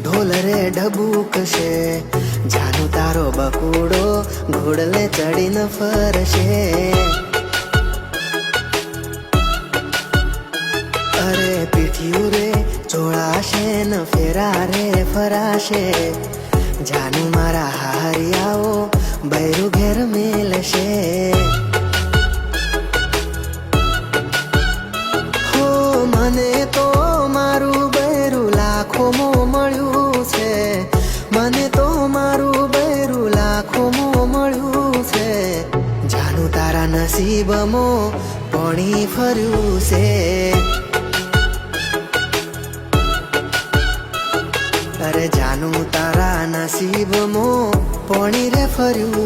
ઢોલ રે ઢબૂકશે, જાનું તારો બકુડો ઘોડલે ચડીને ફરશે. અરે પીઠિયું રે ચોળાશે ને ફેરા રે ફરાશે, જાનું મારા હારિયાઓ બૈરું ઘેર મેલશે. હો મને તો મારું બૈરું લાખોમાં મળ્યું છે, મને તો મારું બૈરું લાખોમાં મળ્યું છે, જાનું તારા નસીબમાં પાણી ફર્યું છે. અરે જાનું તારા નસીબમાં પાણી રે ફર્યું